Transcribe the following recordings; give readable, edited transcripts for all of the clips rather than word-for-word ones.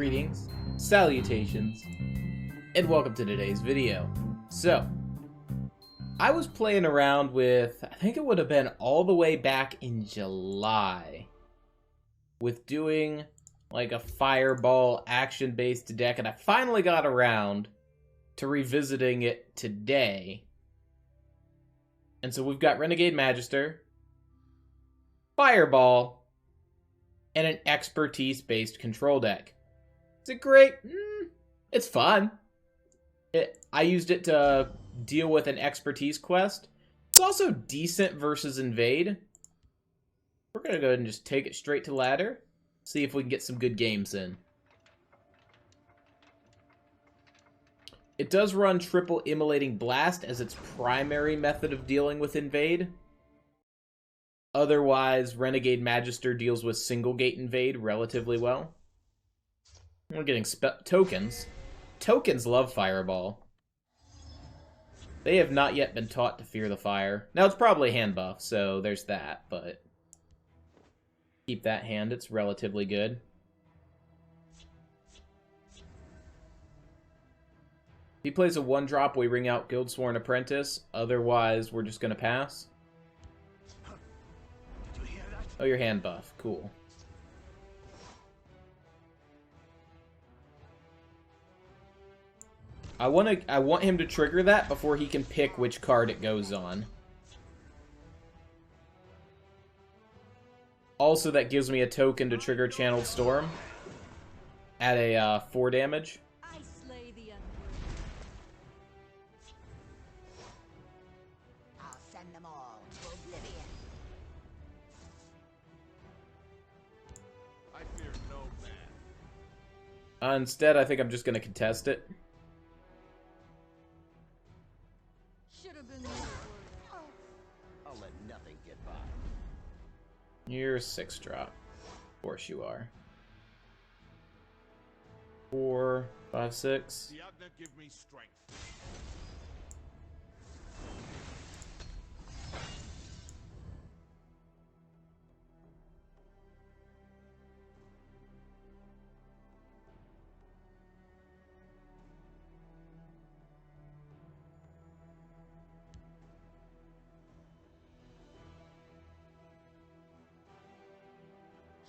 Greetings, salutations, and welcome to today's video. So, I was playing around with, I think it would have been all the way back in July, with doing like a fireball action-based deck, and I finally got around to revisiting it today. And so we've got Renegade Magister, Fireball, and an expertise-based control deck. Is it great? It's fun. I used it to deal with an expertise quest. It's also decent versus invade. We're going to go ahead and just take it straight to ladder. See if we can get some good games in. It does run triple immolating blast as its primary method of dealing with invade. Otherwise, Renegade Magister deals with single gate invade relatively well. We're getting tokens. Tokens love Fireball. They have not yet been taught to fear the fire. Now, it's probably hand buff, so there's that, but keep that hand. It's relatively good. If he plays a 1-drop, we ring out Guildsworn Apprentice. Otherwise, we're just going to pass. Did you hear that? Oh, your hand buff. Cool. I want him to trigger that before he can pick which card it goes on. Also, that gives me a token to trigger Channeled Storm at a 4 damage. I slay the unworthy. I'll send them all to oblivion. I fear no man. Instead, I think I'm just going to contest it. Should have been more worthy. I'll let nothing get by. You're a 6-drop. Of course you are. 4, 5, 6. Diagna, give me strength.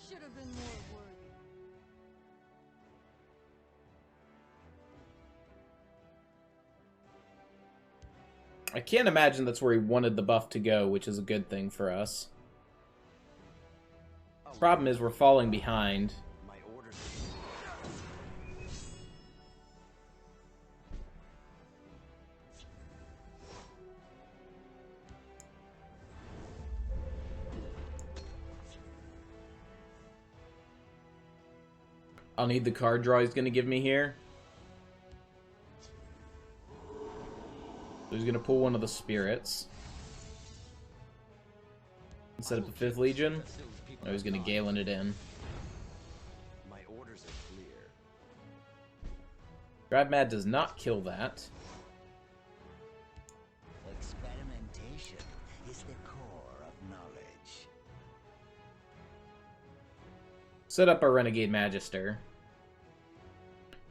Should have been more worthy. I can't imagine that's where he wanted the buff to go, which is a good thing for us. Problem is, we're falling behind. My orders. I'll need the card draw he's going to give me here. So he's going to pull one of the spirits. And set up a 5th Legion. Oh, he's going to Galen it in. My orders are clear. Drive Mad does not kill that. Experimentation is the core of knowledge. Set up our Renegade Magister.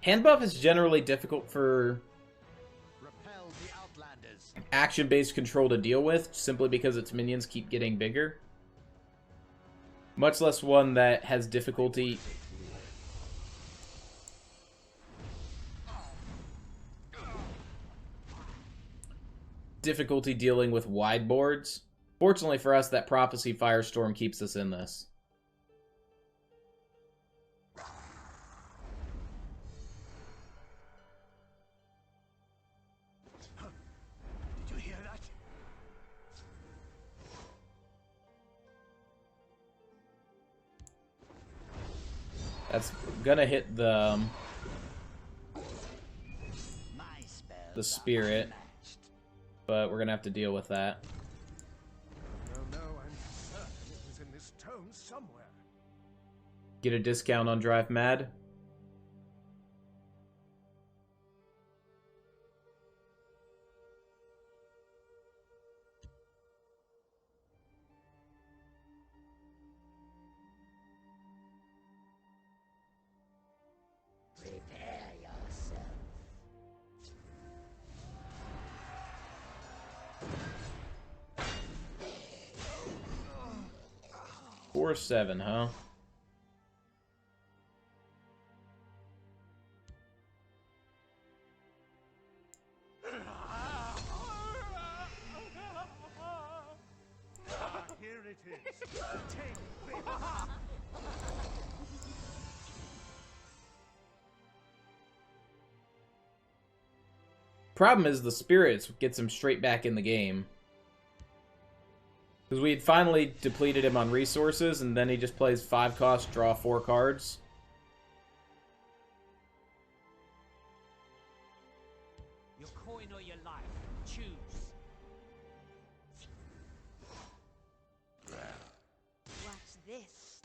Hand buff is generally difficult for Repel the outlanders. action-based control to deal with, simply because its minions keep getting bigger. Much less one that has difficulty dealing with wide boards. Fortunately for us, that Prophecy Firestorm keeps us in this. Did you hear that? That's gonna hit the My spells spirit, are unmatched. but we're gonna have to deal with that. No, I'm certain it was in this tome somewhere. Get a discount on Drive Mad. 4-7, huh? Here it is. Take this. Problem is the spirits gets him straight back in the game. Because we had finally depleted him on resources, and then he just plays 5 cost, draw 4 cards. Your coin or your life. Choose. What's this?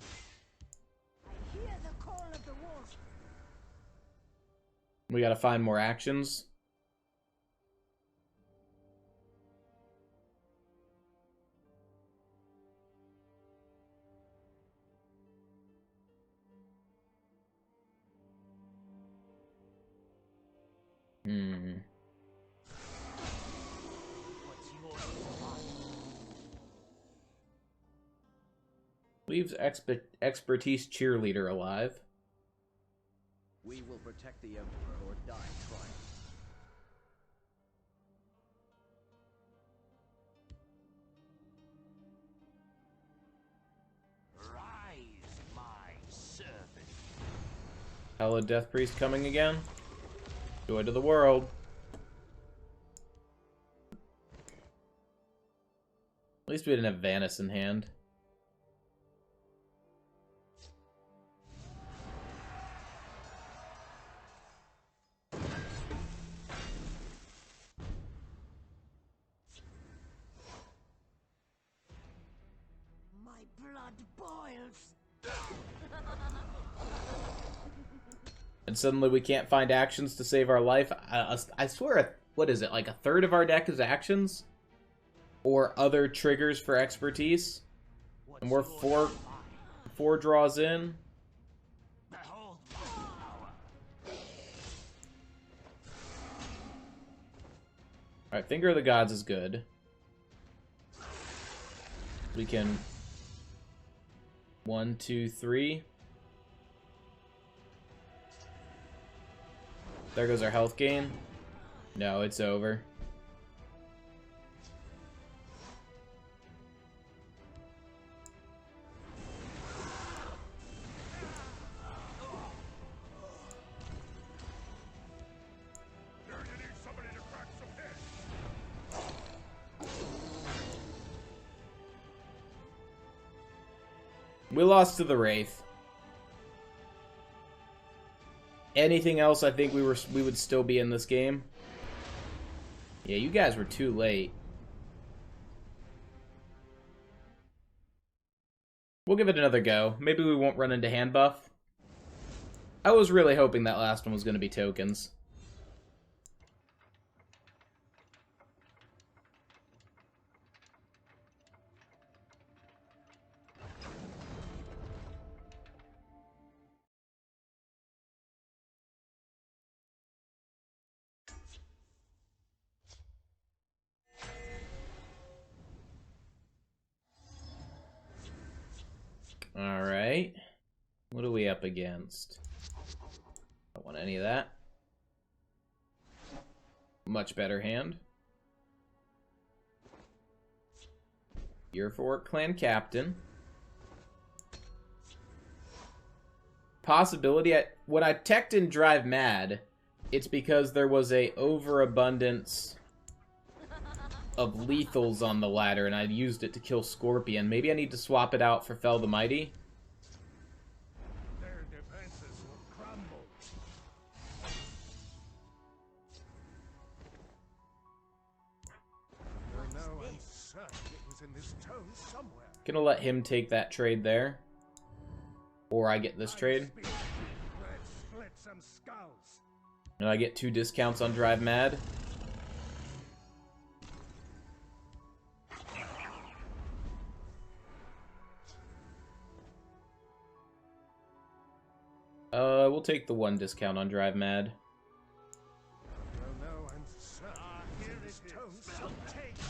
I hear the call of the wolf. We gotta find more actions. What's yours? Leaves expertise cheerleader alive. We will protect the Emperor or die trying. Rise, my servant. Hello, Death Priest coming again. Joy to the world. At least we didn't have Vanus in hand. My blood boils. And suddenly we can't find actions to save our life. I swear, what is it, like a third of our deck is actions? Or other triggers for expertise? And we're four draws in. Behold my power. Alright, Finger of the Gods is good. We can... 1, 2, 3. There goes our health gain. No, it's over. There you need somebody to crack some heads. We lost to the Wraith. Anything else, I think we would still be in this game. Yeah, you guys were too late. We'll give it another go. Maybe we won't run into hand buff. I was really hoping that last one was going to be tokens. Alright. What are we up against? Don't want any of that. Much better hand. Yearfork Clan Captain. Possibility. When I teched in Drive Mad, it's because there was a overabundance of lethals on the ladder, and I used it to kill Scorpion. Maybe I need to swap it out for Fell the Mighty. Their defenses will crumble. No, I'm certain it was in this tome somewhere. Gonna let him take that trade there. Or I get this trade. Let's split some skulls. And I get 2 discounts on Drive Mad. We'll take the 1 discount on Drive Mad. No, I'm certain it was in this tome somewhere. Take this.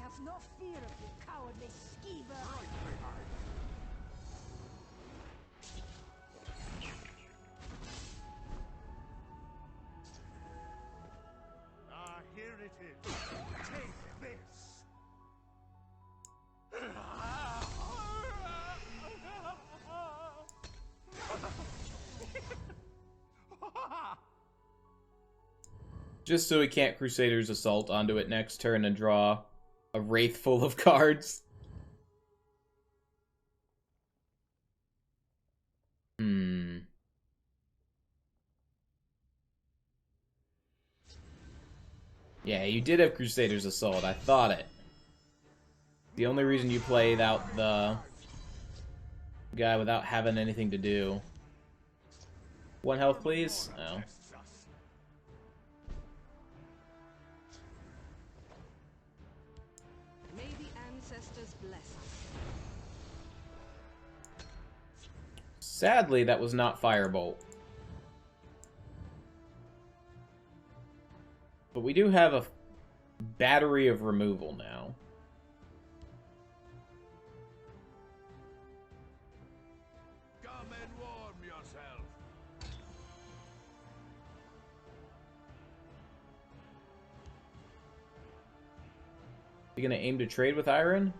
has no fear of you, cowardly skeever. Ah, here it is. Take this. Just so he can't Crusader's Assault onto it next turn and draw a Wraith full of cards. Yeah, you did have Crusader's Assault. I thought it. The only reason you played out the guy without having anything to do. 1 health, please? Oh. May the ancestors bless us. Sadly, that was not Firebolt. But we do have a battery of removal now. Come and warm yourself. You gonna aim to trade with Iron?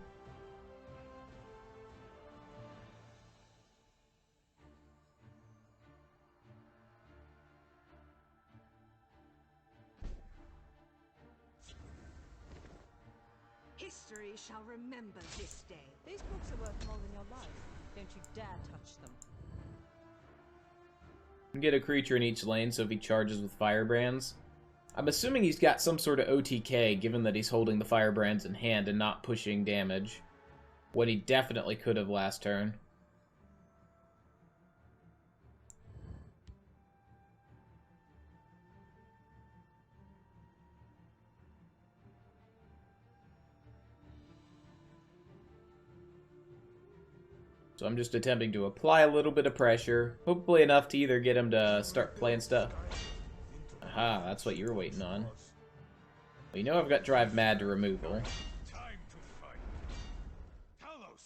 History shall remember this day. These books are worth more than your life. Don't you dare touch them. Get a creature in each lane, so if he charges with Firebrands. I'm assuming he's got some sort of OTK, given that he's holding the Firebrands in hand and not pushing damage. When he definitely could have last turn. So I'm just attempting to apply a little bit of pressure. Hopefully enough to either get him to start playing stuff. Aha, that's what you were waiting on. Well, you know I've got Drive Mad to removal. Time to fight. Talos.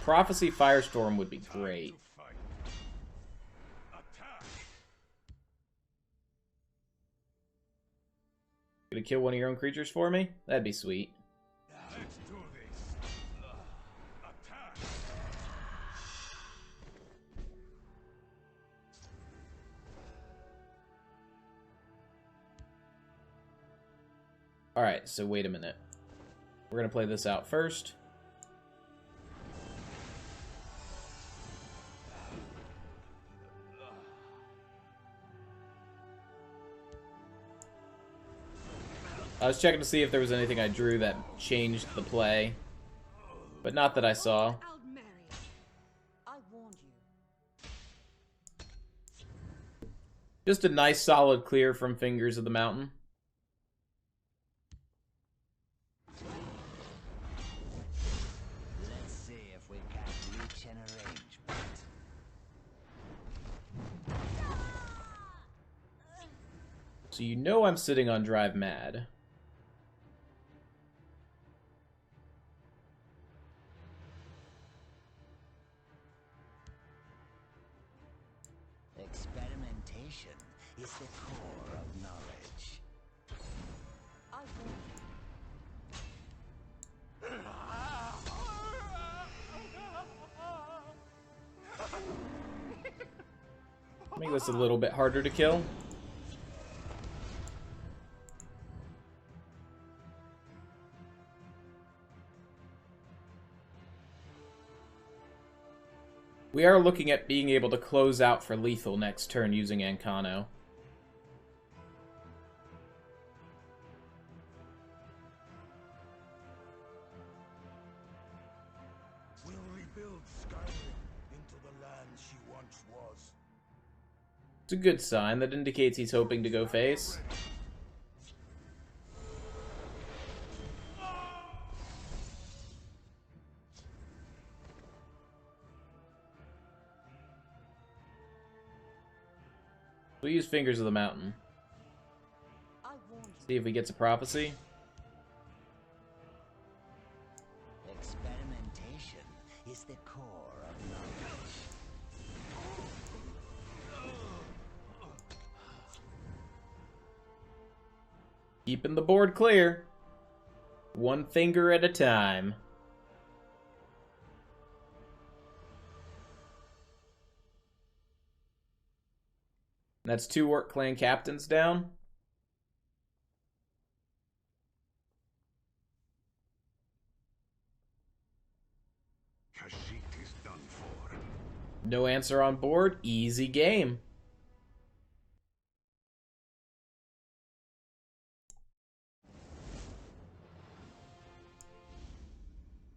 Prophecy Firestorm would be great. Fight. Attack. Gonna kill one of your own creatures for me? That'd be sweet. Let's do this. Attack. Alright, so wait a minute. We're gonna play this out first. I was checking to see if there was anything I drew that changed the play. But not that I saw. Aldmeri. I warned you. Just a nice solid clear from Fingers of the Mountain. Let's see if we can reach an arrangement. So you know I'm sitting on Drive Mad. Experimentation is the core of knowledge. I warned Make this a little bit harder to kill. We are looking at being able to close out for lethal next turn using Ancano. We'll rebuild Skyrim into the land she once was. It's a good sign. That indicates he's hoping to go face. We'll use Fingers of the Mountain. I warned you. See if he gets a prophecy. is the core of knowledge. Keeping the board clear. One finger at a time. That's 2 Orc clan captains down. Kashyyyk is done for. No answer on board. Easy game.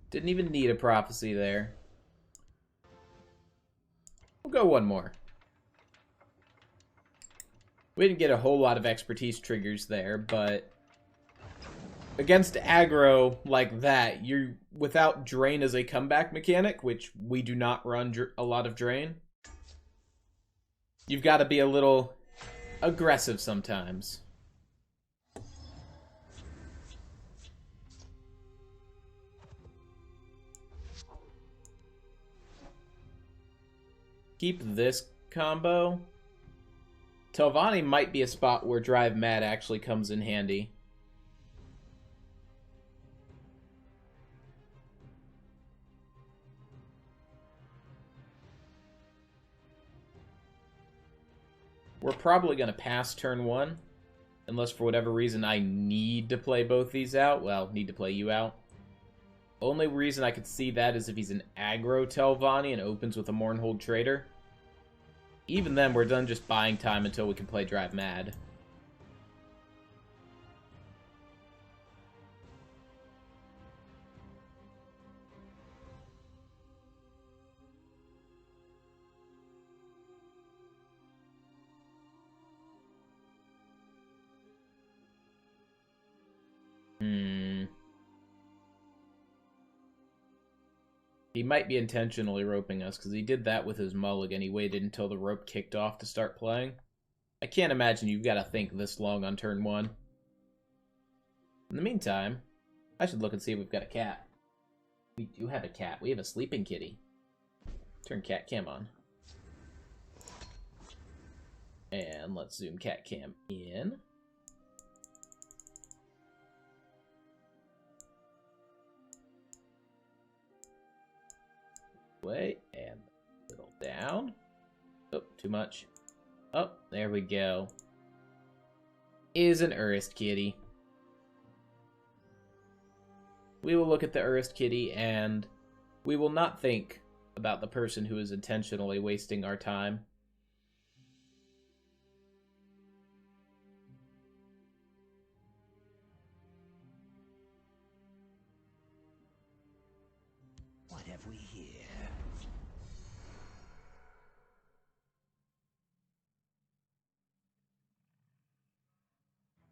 Didn't even need a prophecy there. We'll go one more. We didn't get a whole lot of expertise triggers there, but against aggro like that, you're without Drain as a comeback mechanic, which we do not run a lot of Drain. You've got to be a little aggressive sometimes. Keep this combo. Telvanni might be a spot where Drive Mad actually comes in handy. We're probably going to pass turn 1. Unless for whatever reason I need to play both these out. Well, need to play you out. Only reason I could see that is if he's an aggro Telvanni and opens with a Mournhold Trader. Even then, we're done just buying time until we can play Drive Mad. He might be intentionally roping us, because he did that with his mulligan. He waited until the rope kicked off to start playing. I can't imagine you've got to think this long on turn 1. In the meantime, I should look and see if we've got a cat. We do have a cat. We have a sleeping kitty. Turn cat cam on. And let's zoom cat cam in. Way and a little down. Oh, too much. Oh, there we go. Is an Urist kitty. We will look at the Urist kitty and we will not think about the person who is intentionally wasting our time. What have we here?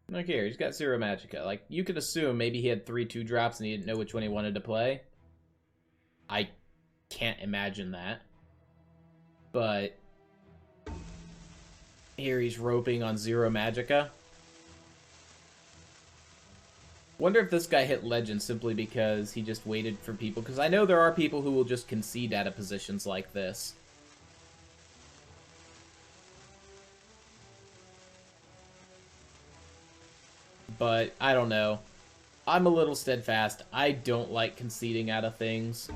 Look here, he's got 0 Magicka. Like, you could assume maybe he had 3 2-drops and he didn't know which one he wanted to play. I can't imagine that. But here he's roping on 0 Magicka. Wonder if this guy hit Legend simply because he just waited for people. Because I know there are people who will just concede out of positions like this. But, I don't know. I'm a little steadfast. I don't like conceding out of things.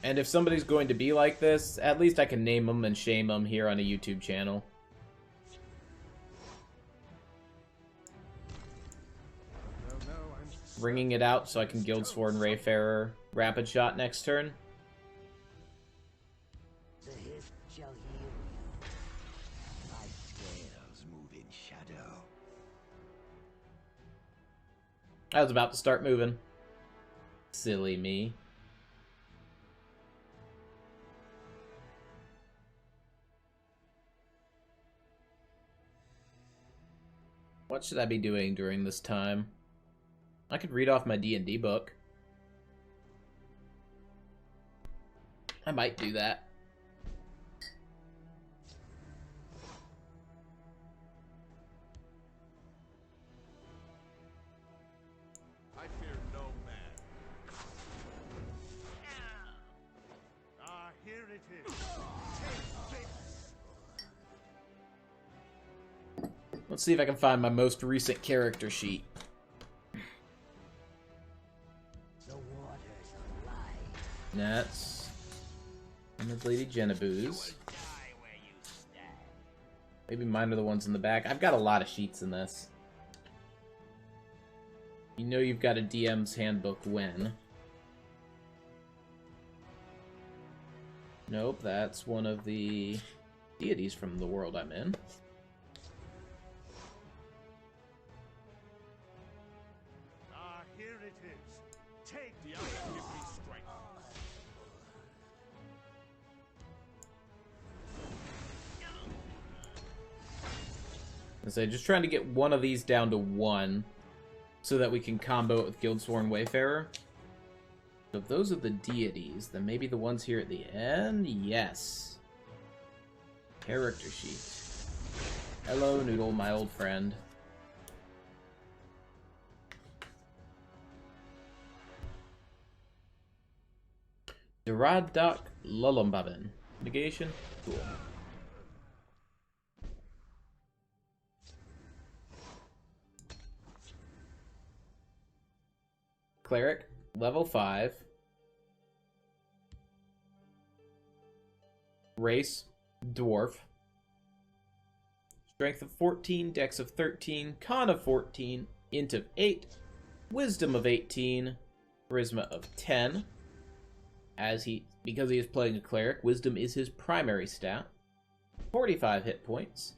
And if somebody's going to be like this, at least I can name them and shame them here on a YouTube channel. Ringing it out so I can Guildsworn and Rayfarer Rapid Shot next turn. The hip shall heal you. My scales move in shadow. I was about to start moving. Silly me. What should I be doing during this time? I could read off my D&D book. I might do that. I fear no man. Let's see if I can find my most recent character sheet. The waters alive. That's... and there's Lady Genevieve. Maybe mine are the ones in the back. I've got a lot of sheets in this. You know you've got a DM's handbook when. Nope, that's one of the deities from the world I'm in. Ah, here it is. Take the other and give me strength. I say, just trying to get one of these down to 1 so that we can combo it with Guildsworn Wayfarer. So if those are the deities, then maybe the ones here at the end? Yes. Character sheet. Hello, Noodle, my old friend. Duradak Lulumbabin. Negation? Cool. Cleric, level 5. Race, dwarf. Strength of 14, dex of 13, con of 14, int of 8, wisdom of 18, charisma of 10. Because he is playing a cleric, wisdom is his primary stat. 45 hit points.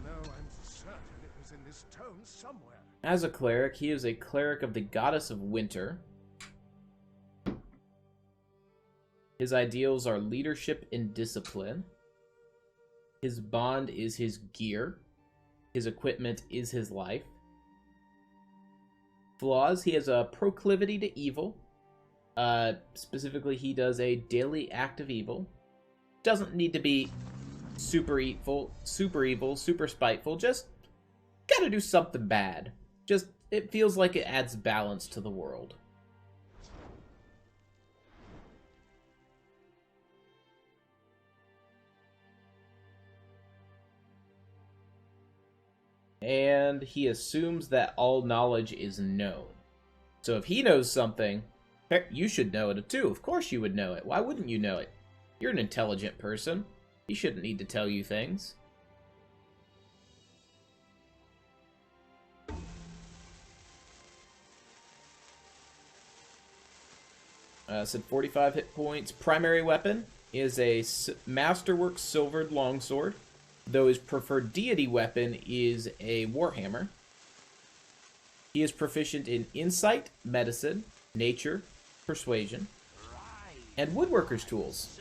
No, I'm certain it was in this tome somewhere. As a cleric, he is a cleric of the goddess of winter. His ideals are leadership and discipline. His bond is his gear. His equipment is his life. Flaws, he has a proclivity to evil. Specifically, he does a daily act of evil. Doesn't need to be super evil, super spiteful. Just gotta do something bad. Just, it feels like it adds balance to the world. And he assumes that all knowledge is known. So if he knows something, you should know it too. Of course you would know it. Why wouldn't you know it? You're an intelligent person. He shouldn't need to tell you things. Said 45 hit points. Primary weapon is a Masterwork Silvered Longsword, though his preferred deity weapon is a Warhammer. He is proficient in Insight, Medicine, Nature, Persuasion, and Woodworker's Tools.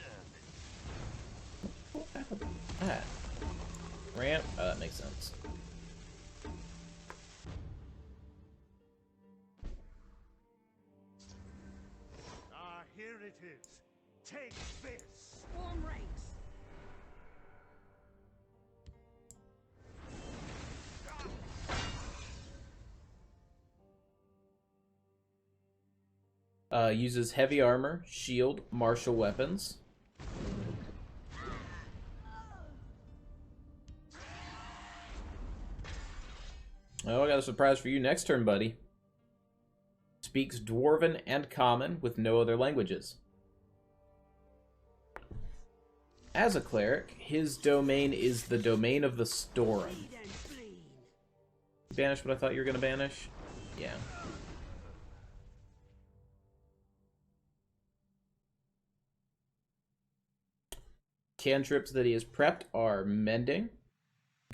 That. Ramp? Oh, that makes sense. Ah, here it is. Take this. Form ranks. Uses heavy armor, shield, martial weapons. Oh, I got a surprise for you next turn, buddy. Speaks Dwarven and Common with no other languages. As a cleric, his domain is the domain of the Storm. Banish what I thought you were going to banish? Yeah. Cantrips that he has prepped are Mending,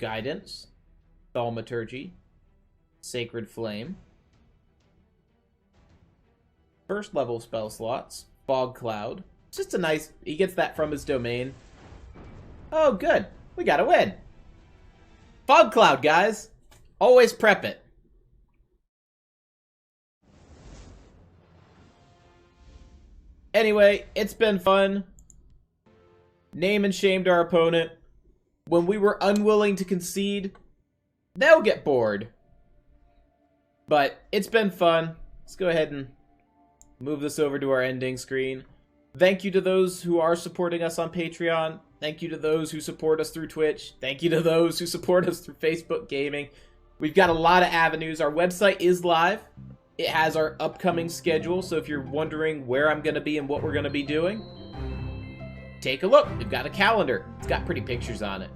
Guidance, Thaumaturgy, Sacred Flame. First level spell slots, Fog Cloud. It's just a nice... he gets that from his domain. Oh, good. We got a win. Fog Cloud, guys. Always prep it. Anyway, it's been fun. Name and shamed our opponent. When we were unwilling to concede, they'll get bored. But it's been fun. Let's go ahead and move this over to our ending screen. Thank you to those who are supporting us on Patreon. Thank you to those who support us through Twitch. Thank you to those who support us through Facebook Gaming. We've got a lot of avenues. Our website is live. It has our upcoming schedule, so if you're wondering where I'm going to be and what we're going to be doing, take a look. We've got a calendar. It's got pretty pictures on it.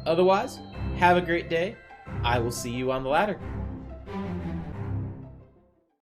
Otherwise, have a great day. I will see you on the ladder.